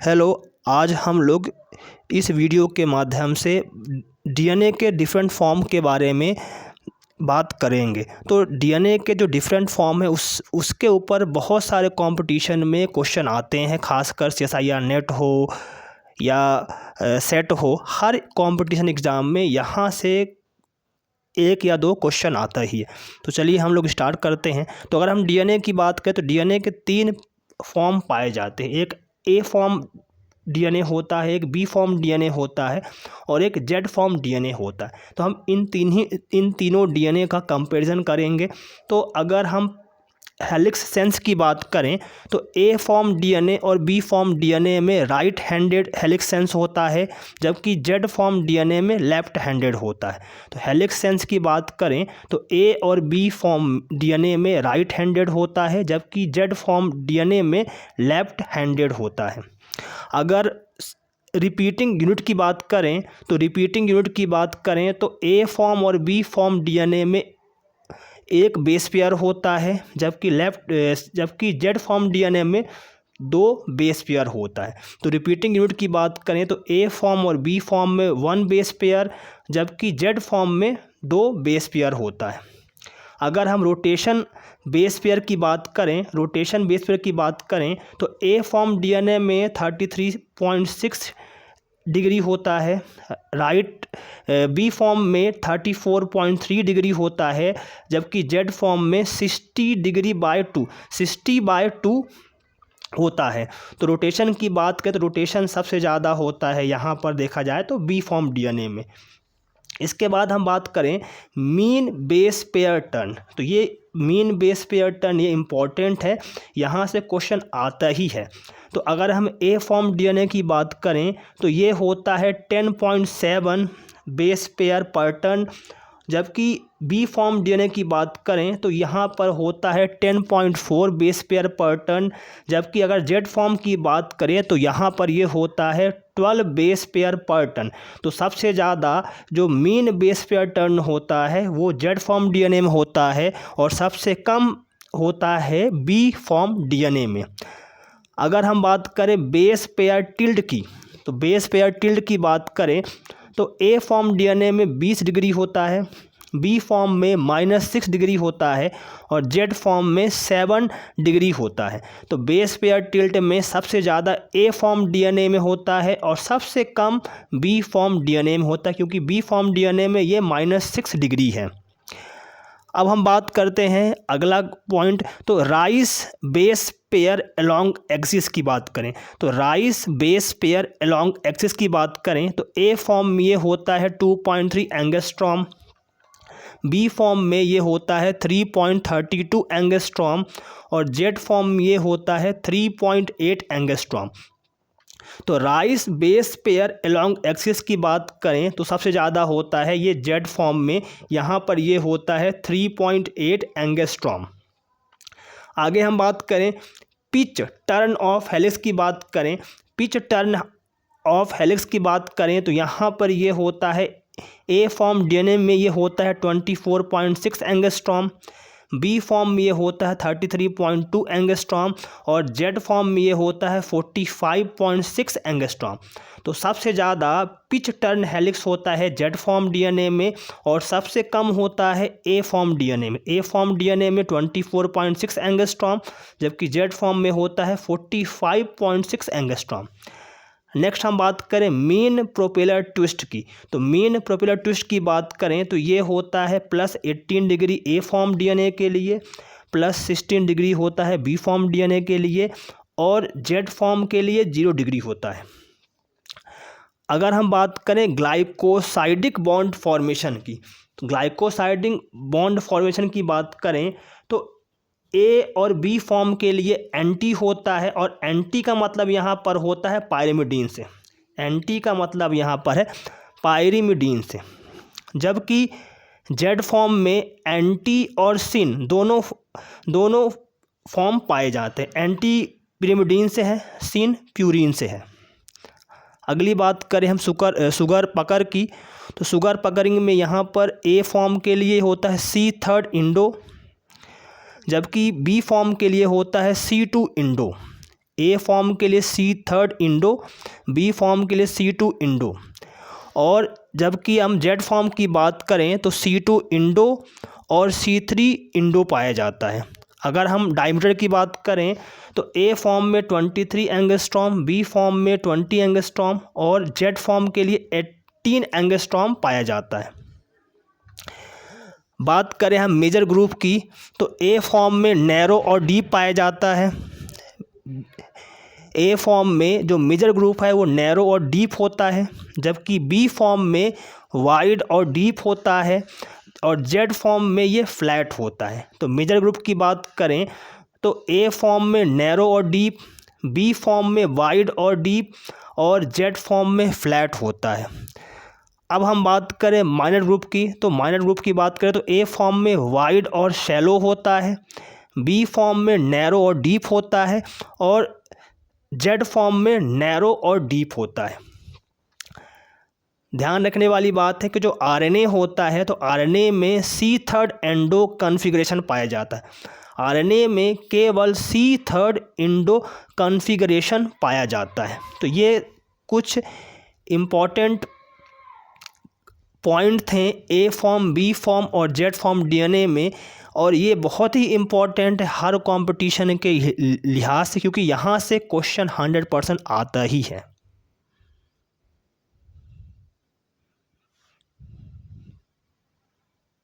Hello, आज हम लोग इस वीडियो के माध्यम से डीएनए के डिफरेंट फॉर्म के बारे में बात करेंगे। तो डीएनए के जो डिफरेंट फॉर्म है उसके ऊपर बहुत सारे कंपटीशन में क्वेश्चन आते हैं, खासकर सीएसआईआर नेट हो या सेट हो। हर कंपटीशन एग्ज़ाम में यहाँ से एक या दो क्वेश्चन आता ही है। तो चलिए हम लोग स्टार्ट करते हैं। तो अगर हम डीएनए की बात करें तो डीएनए के 3 फॉर्म पाए जाते हैं। एक ए फॉर्म डीएनए होता है, एक बी फॉर्म डीएनए होता है और एक जेड फॉर्म डीएनए होता है। तो हम इन तीनों डीएनए का कंपैरिजन करेंगे। तो अगर हम हेलिक्स सेंस की बात करें तो ए फॉर्म डीएनए और बी फॉर्म डीएनए में राइट हैंडेड हेलिक्स सेंस होता है, जबकि जेड फॉर्म डीएनए में लेफ्ट हैंडेड होता है। तो हेलिक्स सेंस की बात करें तो ए और बी फॉर्म डीएनए में राइट हैंडेड होता है, जबकि जेड फॉर्म डीएनए में लेफ्ट हैंडेड होता है। अगर रिपीटिंग यूनिट की बात करें तो ए फॉर्म और बी फॉर्म डीएनए में एक बेस पेयर होता है, जबकि जेड फॉर्म डीएनए में 2 बेस पेयर होता है। तो रिपीटिंग यूनिट की बात करें तो ए फॉर्म और बी फॉर्म में 1 बेस पेयर, जबकि जेड फॉर्म में 2 बेस पेयर होता है। अगर हम रोटेशन बेस पेयर की बात करें तो ए फॉर्म डीएनए में 33.6 डिग्री होता है, बी फॉर्म में 34.3 डिग्री होता है, जबकि जेड फॉर्म में 60/2 होता है। तो रोटेशन की बात करें तो रोटेशन सबसे ज़्यादा होता है यहाँ पर देखा जाए तो बी फॉर्म डीएनए में। इसके बाद हम बात करें मीन बेस पेयर टर्न। तो ये मीन बेस पेयर टर्न ये इम्पॉर्टेंट है, यहाँ से क्वेश्चन आता ही है। तो अगर हम ए फॉर्म डीएनए की बात करें तो ये होता है 10.7 बेस पेयर पर टर्न, जबकि बी फॉर्म डीएनए की बात करें तो यहाँ पर होता है 10.4 बेस पेयर पर टर्न, जबकि अगर जेड फॉर्म की बात करें तो यहाँ पर ये होता है 12 बेस पेयर पर टर्न। तो सबसे ज़्यादा जो मीन बेस पेयर टर्न होता है वो जेड फॉर्म डीएनए में होता है और सबसे कम होता है बी फॉर्म डीएनए में। अगर हम बात करें बेस पेयर टिल्ड की, तो बेस पेयर टिल्ड की बात करें तो ए फॉर्म डीएनए में 20 डिग्री होता है, बी फॉर्म में -6 डिग्री होता है और जेड फॉर्म में 7 डिग्री होता है। तो बेस पेयर टिल्ट में सबसे ज़्यादा ए फॉर्म डीएनए में होता है और सबसे कम बी फॉर्म डीएनए में होता है, क्योंकि बी फॉर्म डीएनए में ये -6 डिग्री है। अब हम बात करते हैं अगला पॉइंट, तो rice base pair along axis की बात करें तो rice base pair along axis की बात करें तो ए फॉर्म में ये होता है 2.3 एंगस्ट्रॉम, बी फॉर्म में ये होता है 3.32 एंगस्ट्रॉम और जेड फॉर्म में ये होता है 3.8 एंगस्ट्रॉम। तो rice base pair along axis की बात करें तो सबसे ज़्यादा होता है ये जेड फॉर्म में, यहाँ पर ये होता है 3.8 एंगस्ट्रॉम। आगे हम बात करें पिच टर्न ऑफ हेलिक्स की बात करें तो यहाँ पर ये होता है ए फॉर्म डीएनए में ये होता है 24.6 एंगस्ट्रॉम, बी फॉर्म में ये होता है 33.2 एंगस्ट्रॉम और जेड फॉर्म में ये होता है 45.6 एंगस्ट्रॉम। तो सबसे ज़्यादा पिच टर्न हेलिक्स होता है जेड फॉर्म डीएनए में और सबसे कम होता है ए फॉर्म डीएनए में। ए फॉर्म डीएनए में 24.6 एंगस्ट्रॉम, जबकि जेड फॉर्म में होता है 45.6 एंगस्ट्रॉम। नेक्स्ट हम बात करें मीन प्रोपेलर ट्विस्ट की, तो मीन प्रोपेलर ट्विस्ट की बात करें तो ये होता है +18 डिग्री ए फॉर्म डीएनए के लिए, +16 डिग्री होता है बी फॉर्म डीएनए के लिए और जेड फॉर्म के लिए 0 डिग्री होता है। अगर हम बात करें ग्लाइकोसाइडिक बॉन्ड फॉर्मेशन की, तो ग्लाइकोसाइडिक बॉन्ड फॉर्मेशन की बात करें तो ए और बी फॉर्म के लिए एंटी होता है और एंटी का मतलब यहाँ पर होता है पायरिमिडीन से, एंटी का मतलब यहाँ पर है पायरिमिडीन से, जबकि जेड फॉर्म में एंटी और सिन दोनों फॉर्म पाए जाते हैं। एंटी पिरिमिडीन से है, सिन प्यूरिन से है। अगली बात करें हम शुगर पकर की, तो शुगर पकरिंग में यहाँ पर ए फॉर्म के लिए होता है C3 इंडो, जबकि बी फॉर्म के लिए होता है C2 इंडो। ए फॉर्म के लिए C3 इंडो, बी फॉर्म के लिए C2 इंडो, और जबकि हम जेड फॉर्म की बात करें तो C2 इंडो और C3 इंडो पाया जाता है। अगर हम डायमीटर की बात करें तो ए फॉर्म में 23 एंगस्ट्रॉम, बी फॉर्म में 20 एंगस्ट्रॉम और जेड फॉर्म के लिए 18 एंगस्ट्रॉम पाया जाता है। बात करें हम मेजर ग्रुप की तो ए फॉर्म में नैरो और डीप पाया जाता है। ए फॉर्म में जो मेजर ग्रुप है वो नैरो और डीप होता है, जबकि बी फॉर्म में वाइड और डीप होता है और जेड फॉर्म में ये फ्लैट होता है। तो मेजर ग्रुप की बात करें तो ए फॉर्म में नैरो और डीप, बी फॉर्म में वाइड और डीप और जेड फॉर्म में फ्लैट होता है। अब हम बात करें माइनर ग्रुप की तो माइनर ग्रुप की बात करें तो ए फॉर्म में वाइड और शैलो होता है, बी फॉर्म में नैरो और डीप होता है और जेड फॉर्म में नैरो और डीप होता है। ध्यान रखने वाली बात है कि जो आरएनए होता है तो आरएनए में C3 एंडो कॉन्फ़िगरेशन पाया जाता है। आरएनए में केवल C3 इंडो कॉन्फ़िगरेशन पाया जाता है। तो ये कुछ इम्पॉर्टेंट पॉइंट थे ए फॉर्म, बी फॉर्म और जेड फॉर्म डीएनए में, और ये बहुत ही इम्पॉर्टेंट है हर कंपटीशन के लिहाज से, क्योंकि यहाँ से क्वेश्चन 100% आता ही है।